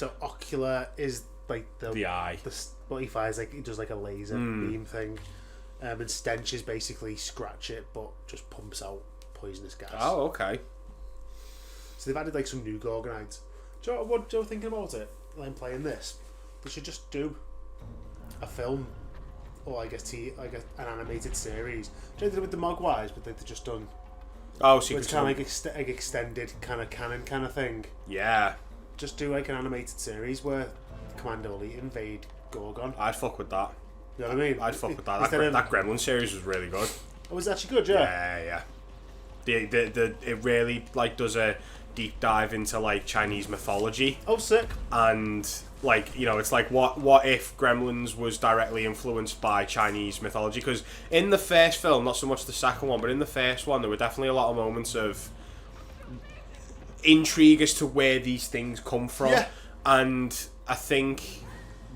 So Ocular is like the eye. What he fires, like he does like a laser beam thing. And Stench is basically scratch it, but just pumps out poisonous gas. Oh, okay. So they've added like some new Gorgonites. Do you know what Joe thinking about it? Like playing this, they should just do a film, or I guess an animated series. Do you know they did with the Mogwais, but they've just done. Oh, so it's kind of like extended kind of canon kind of thing. Yeah. Just do like an animated series where Commander Elite invade Gorgon. I'd fuck with that. You know what I mean? I'd fuck with that. That Gremlin series was really good. Oh, was actually good, yeah. Yeah. It really like does a deep dive into like Chinese mythology. Oh, sick. And like, you know, it's like what if Gremlins was directly influenced by Chinese mythology? Because in the first film, not so much the second one, but in the first one, there were definitely a lot of moments of intrigue as to where these things come from. Yeah. And I think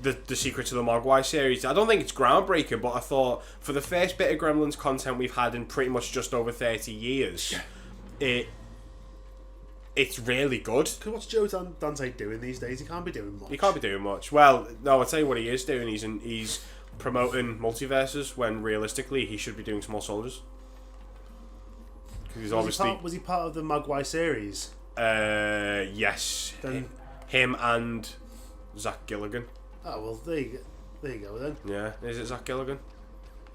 the Secrets of the Mogwai series, I don't think it's groundbreaking, but I thought for the first bit of Gremlins content we've had in pretty much just over 30 years, it's really good. Because what's Joe Dante doing these days? He can't be doing much. He can't be doing much. Well, no, I'll tell you what he is doing. He's promoting multiverses when realistically he should be doing Small Soldiers. He's obviously was he part of the Mogwai series? Yes. Then... Him and Zach Gilligan. Oh, well, there you go then. Yeah, is it Zach Gilligan?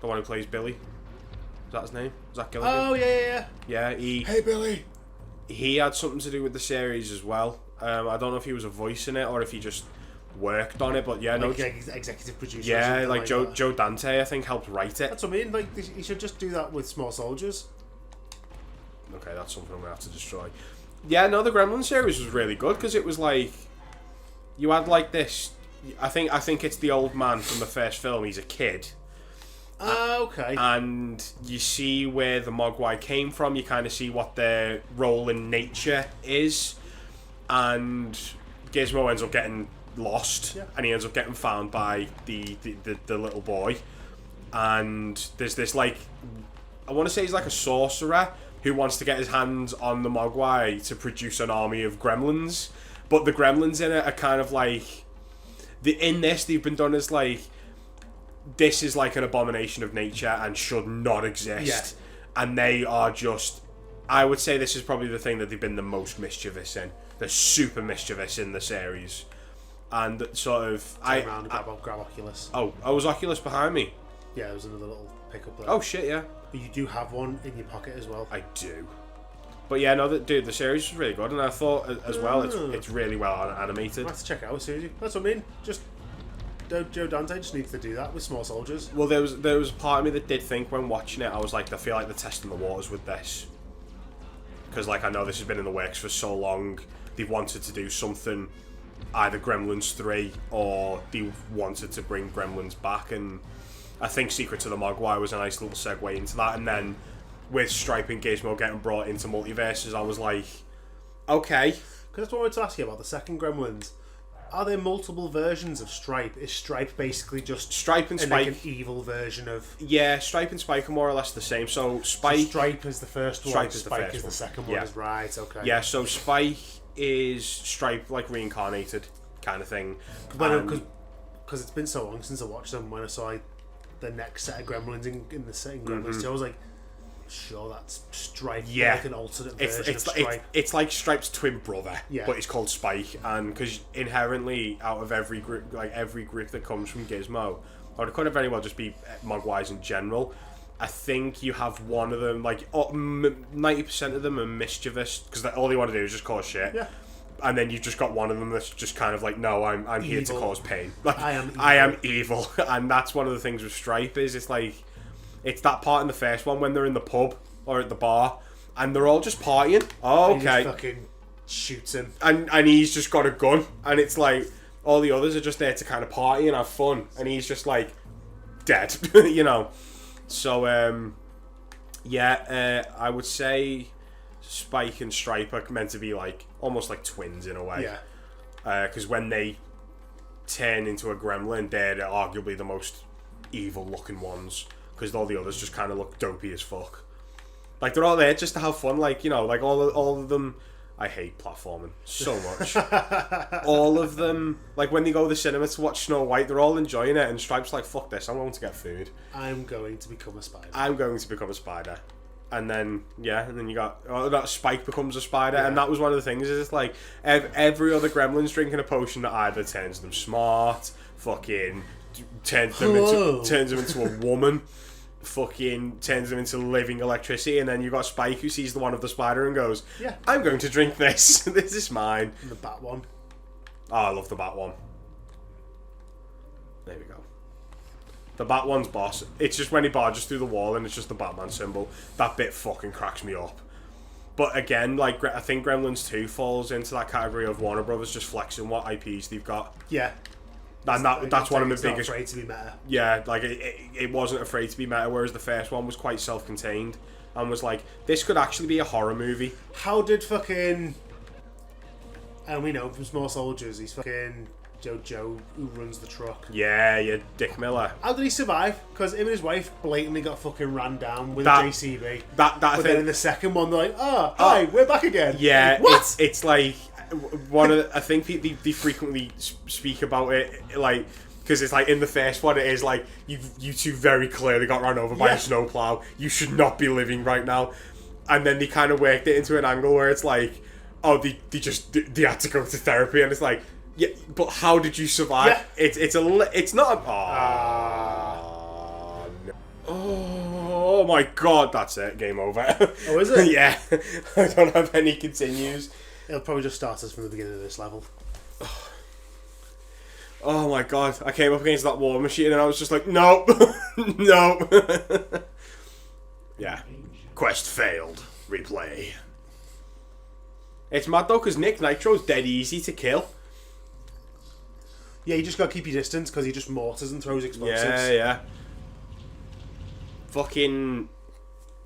The one who plays Billy? Is that his name? Zach Gilligan? Oh, yeah. Yeah, Hey, Billy! He had something to do with the series as well. I don't know if he was a voice in it or if he just worked on it, but yeah, like executive producer. Yeah, like Joe Dante, I think, helped write it. That's what I mean. Like, he should just do that with Small Soldiers. Okay, that's something I'm gonna have to destroy. Yeah, no, the Gremlin series was really good because it was like you had like this. I think it's the old man from the first film. He's a kid. Okay. And you see where the Mogwai came from. You kind of see what their role in nature is. And Gizmo ends up getting lost, and he ends up getting found by the little boy. And there's this, like, I want to say he's like a sorcerer who wants to get his hands on the Mogwai to produce an army of gremlins. But the gremlins in it are kind of like... in this, they've been done as like... This is like an abomination of nature and should not exist. Yeah. And they are just... I would say this is probably the thing that they've been the most mischievous in. They're super mischievous in the series. And sort of... Turn around and grab Oculus. Oh, was Oculus behind me? Yeah, there was another little pickup there. Oh, shit, yeah. But you do have one in your pocket as well. I do. But yeah, no, dude, the series was really good. And I thought, as well, it's really well animated. I have to check it out, seriously. That's what I mean. Just... Joe Dante just needs to do that with Small Soldiers. Well, there was a part of me that did think when watching it, I was like, I feel like they're testing the waters with this. Because, like, I know this has been in the works for so long. They've wanted to do something, either Gremlins 3, or they wanted to bring Gremlins back. And I think Secrets of the Mogwai was a nice little segue into that. And then with Stripe and Gizmo getting brought into multiverses, I was like, okay. Because that's what I wanted to ask you about the second Gremlins. Are there multiple versions of Stripe? Is Stripe basically just Stripe and Spike, like an evil version of? Yeah, Stripe and Spike are more or less the same. So Stripe is the first one. Spike is the second one. Is right. Okay. Yeah. So Spike is Stripe like reincarnated kind of thing. Because it's been so long since I watched them. When I saw the next set of Gremlins in the second Gremlins 2, I was like, sure, that's Stripe. Yeah, like an alternate version of Stripe. It's like Stripe's twin brother, yeah, but it's called Spike. And because inherently, out of every group, like every group that comes from Gizmo, or it could have very well just be Mogwais in general. I think you have one of them, like 90% of them are mischievous because all they want to do is just cause shit. Yeah. And then you've just got one of them that's just kind of like, no, I'm here to cause pain. Like, I am evil. And that's one of the things with Stripe is it's like. It's that part in the first one when they're in the pub or at the bar and they're all just partying. Oh, okay. He just fucking shoots him. And he's just got a gun. And it's like, all the others are just there to kind of party and have fun. And he's just like, dead. You know? So, I would say Spike and Stripe are meant to be like, almost like twins in a way. Yeah. Because when they turn into a gremlin, they're arguably the most evil looking ones. Because all the others just kind of look dopey as fuck. Like, they're all there just to have fun. Like, you know, like all of them I hate platforming so much. All of them, like when they go to the cinema to watch Snow White, they're all enjoying it, and Stripe's like, fuck this, I'm going to get food. I'm going to become a spider. I'm going to become a spider. And then, and then you got, that Spike becomes a spider, Yeah. and that was one of the things, is it's like, every other Gremlin's drinking a potion that either turns them smart, fucking turns them into a woman, fucking turns them into living electricity, and then you got Spike who sees the one of the spider and goes, Yeah. I'm going to drink this. This is mine. And the bat one. Oh, I love the bat one. There we go. The bat one's boss. It's just when he barges through the wall and it's just the Batman symbol. That bit fucking cracks me up. But again, like, I think Gremlins 2 falls into that category of Warner Brothers just flexing what IPs they've got. Yeah. And that's one of the biggest. biggest. Not afraid to be meta. Yeah, like it wasn't afraid to be meta, whereas the first one was quite self-contained and was like, this could actually be a horror movie. How did fucking, and we know from Small Soldiers, he's fucking Joe who runs the truck. Yeah, Dick Miller. How did he survive? Because him and his wife blatantly got fucking ran down with a JCB. But then in the second one, they're like, hi, we're back again. Yeah, like, what? It's like one of the, I think they frequently speak about it, like, because it's like in the first one it is like you two very clearly got run over by a snowplow. You should not be living right now. And then they kind of worked it into an angle where it's like, oh, they had to go to therapy, and it's like, yeah, but how did you survive? Yeah. It's not a no. Oh my god, that's it. Game over. Oh, is it? Yeah. I don't have any continues. It'll probably just start us from the beginning of this level. Oh my god, I came up against that war machine and I was just like, nope. Nope. Yeah. Quest failed. Replay. It's mad though, because Nick Nitro's dead easy to kill. Yeah, you just gotta keep your distance because he just mortars and throws explosives. Yeah. Fucking...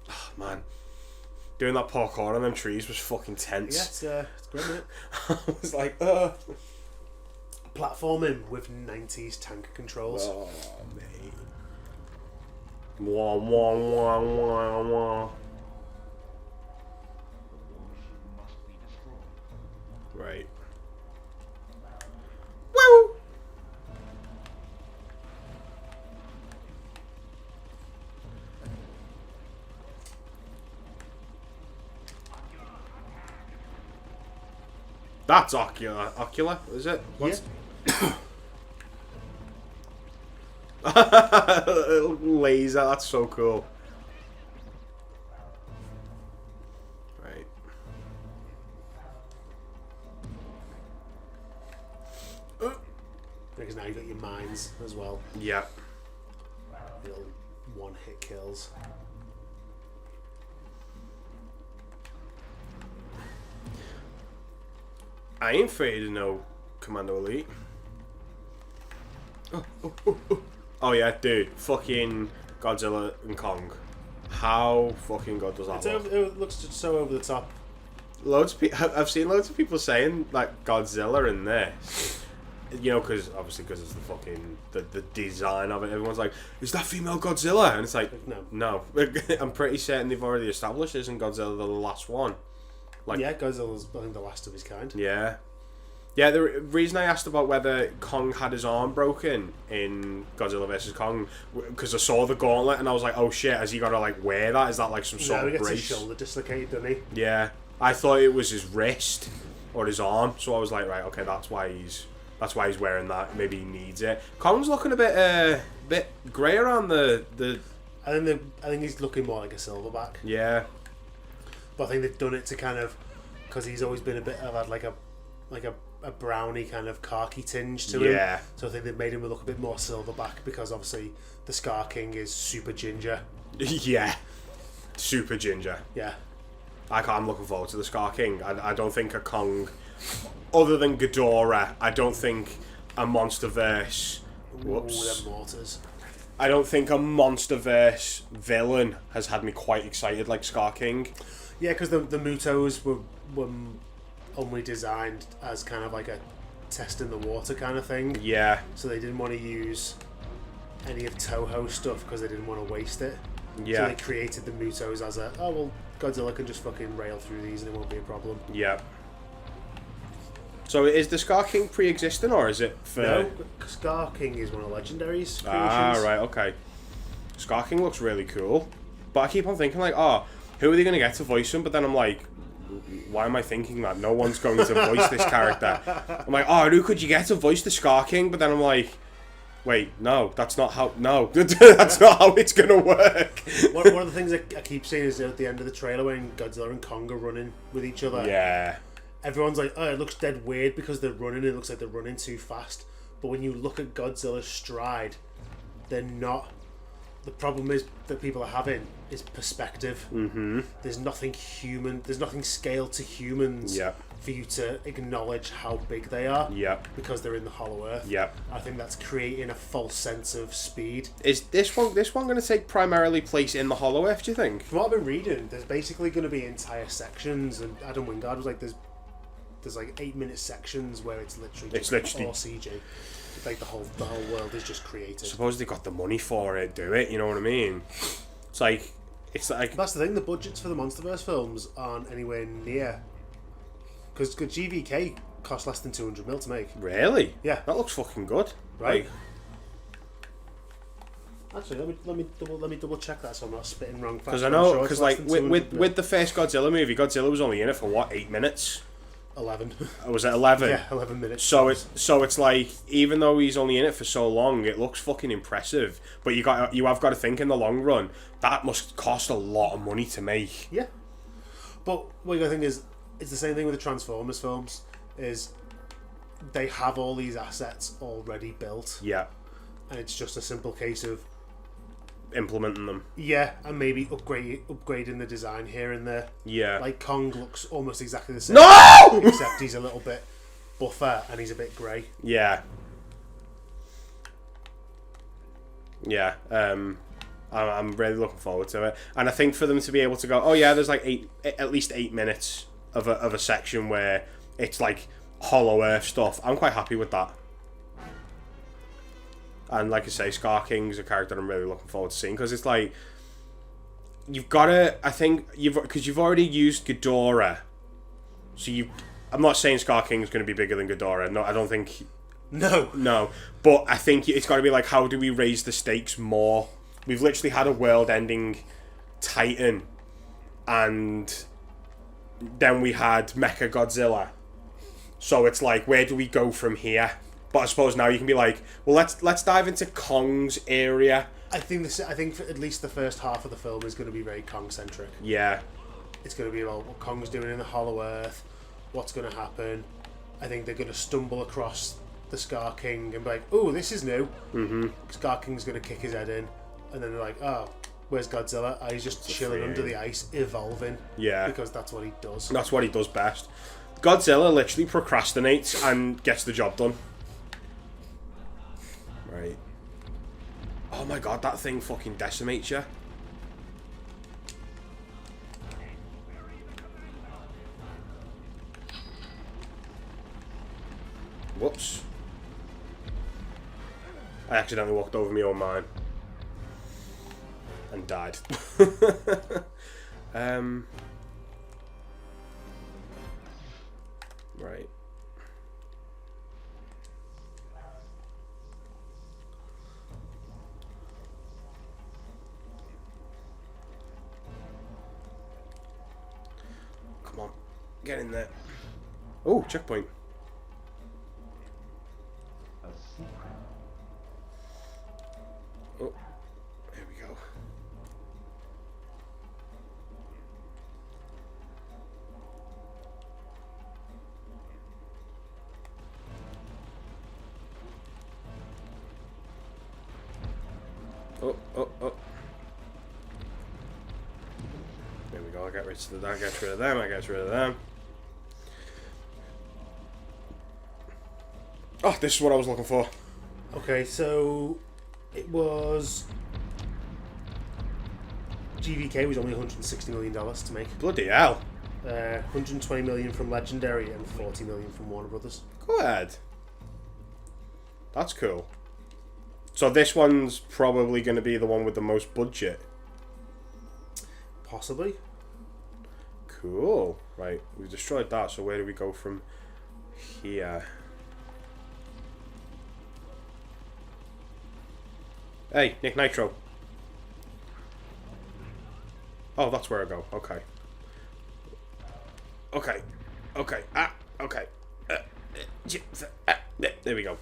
Oh, man. Doing that parkour on them trees was fucking tense. Yeah, it's great, isn't it? I was like, Platforming with 90s tank controls. Oh, mate. Wah, wah, wah, wah, wah. Right. Woo! That's Ocular. Ocular, is it? What's... Laser, that's so cool. Right. Because now you've got your mines as well. Yeah. Little one-hit kills. I ain't afraid of no Commando Elite. Oh yeah, dude. Fucking Godzilla and Kong. How fucking good does that look? It looks just so over the top. I've seen loads of people saying like Godzilla in this. You know, because obviously because it's the fucking the design of it. Everyone's like, is that female Godzilla? And it's like, no. I'm pretty certain they've already established isn't Godzilla the last one. Like, yeah, Godzilla's I think the last of his kind. Yeah. Yeah, the reason I asked about whether Kong had his arm broken in Godzilla vs. Kong, because I saw the gauntlet and I was like, oh shit, has he got to like wear that? Is that like some sort of brace? No, he gets his shoulder dislocated, doesn't he? Yeah. I thought it was his wrist or his arm, so I was like, right, okay, that's why he's wearing that. Maybe he needs it. Kong's looking a bit grey around the... I think he's looking more like a silverback. Yeah. But I think they've done it to kind of, because he's always been a bit of a browny kind of khaki tinge to him. Yeah. So I think they've made him look a bit more silverback because obviously the Scar King is super ginger. Yeah. Super ginger. Yeah. I'm looking forward to the Scar King. I don't think a Kong, other than Ghidorah, I don't think a MonsterVerse. Whoops. Ooh, them mortars. I don't think a MonsterVerse villain has had me quite excited like Scar King. Yeah, because the Mutos were only designed as kind of like a test in the water kind of thing. Yeah. So they didn't want to use any of Toho stuff because they didn't want to waste it. Yeah. So they created the Mutos as Godzilla can just fucking rail through these and it won't be a problem. Yeah. So is the Scar King pre-existing, or is it for... No, Scar King is one of Legendary's creations. Ah, right, okay. Scar King looks really cool. But I keep on thinking, like, oh, who are they going to get to voice him? But then I'm like, why am I thinking that? No one's going to voice this character. I'm like, oh, who could you get to voice the Scar King? But then I'm like, wait, no, that's not how... No, that's not how it's going to work. One of the things I keep seeing is at the end of the trailer when Godzilla and Kong are running with each other. Yeah. Everyone's like, oh, it looks dead weird because they're running. It looks like they're running too fast. But when you look at Godzilla's stride, they're not. The problem is that people are having is perspective. Mm-hmm. There's nothing human. There's nothing scaled to humans for you to acknowledge how big they are. Because they're in the Hollow Earth. I think that's creating a false sense of speed. Is this one going to take primarily place in the Hollow Earth, do you think? From what I've been reading, there's basically going to be entire sections, and Adam Wingard was like, there's like 8-minute sections where it's literally all CG. Like the whole world is just created. Suppose they got the money for it, do it, you know what I mean? It's like that's the thing, the budgets for the MonsterVerse films aren't anywhere near, because GVK cost less than 200 mil to make. Really? Yeah. That looks fucking good. Right. Actually, let me double check that so I'm not spitting wrong facts. Because I know, because like with the first Godzilla movie, Godzilla was only in it for what, 8 minutes? 11. Was it 11? Yeah, 11 minutes. So it's like, even though he's only in it for so long, it looks fucking impressive. But you have got to think, in the long run, that must cost a lot of money to make. Yeah. But what you got to think is, it's the same thing with the Transformers films. Is they have all these assets already built. Yeah. And it's just a simple case of implementing them. Yeah, and maybe upgrading the design here and there. Yeah. Like Kong looks almost exactly the same. No! Except he's a little bit buffer and he's a bit grey. Yeah. Yeah. I'm really looking forward to it. And I think for them to be able to go, oh yeah, there's like at least 8 minutes of a section where it's like Hollow Earth stuff. I'm quite happy with that. And like I say, Scar King's a character I'm really looking forward to seeing, because it's like, you've got to, I think, because you've already used Ghidorah, so I'm not saying Scar King's going to be bigger than Ghidorah, no, I don't think, no, but I think it's got to be like, how do we raise the stakes more? We've literally had a world-ending Titan, and then we had Mecha Godzilla, so it's like, where do we go from here? But I suppose now you can be like, well, let's dive into Kong's area. I think for at least the first half of the film is going to be very Kong-centric. Yeah. It's going to be about what Kong's doing in the Hollow Earth, what's going to happen. I think they're going to stumble across the Scar King and be like, oh, this is new. Mm-hmm. Scar King's going to kick his head in. And then they're like, oh, where's Godzilla? Oh, he's just chilling under the ice, evolving. Yeah. Because that's what he does. That's what he does best. Godzilla literally procrastinates and gets the job done. Right. Oh my god, that thing fucking decimates you. Whoops. I accidentally walked over my own mine. And died. Right. Come on, get in there. Oh, checkpoint. Oh, there we go. Oh. There we go, I get rid of them, I get rid of them. Oh, this is what I was looking for. Okay, so it was... GVK was only $160 million to make. Bloody hell. 120 million from Legendary and 40 million from Warner Brothers. Go ahead. That's cool. So this one's probably going to be the one with the most budget. Possibly. Cool. Right, we've destroyed that, so where do we go from here. Hey, Nick Nitro. Oh, that's where I go. Okay. Okay. Okay. Okay. There we go.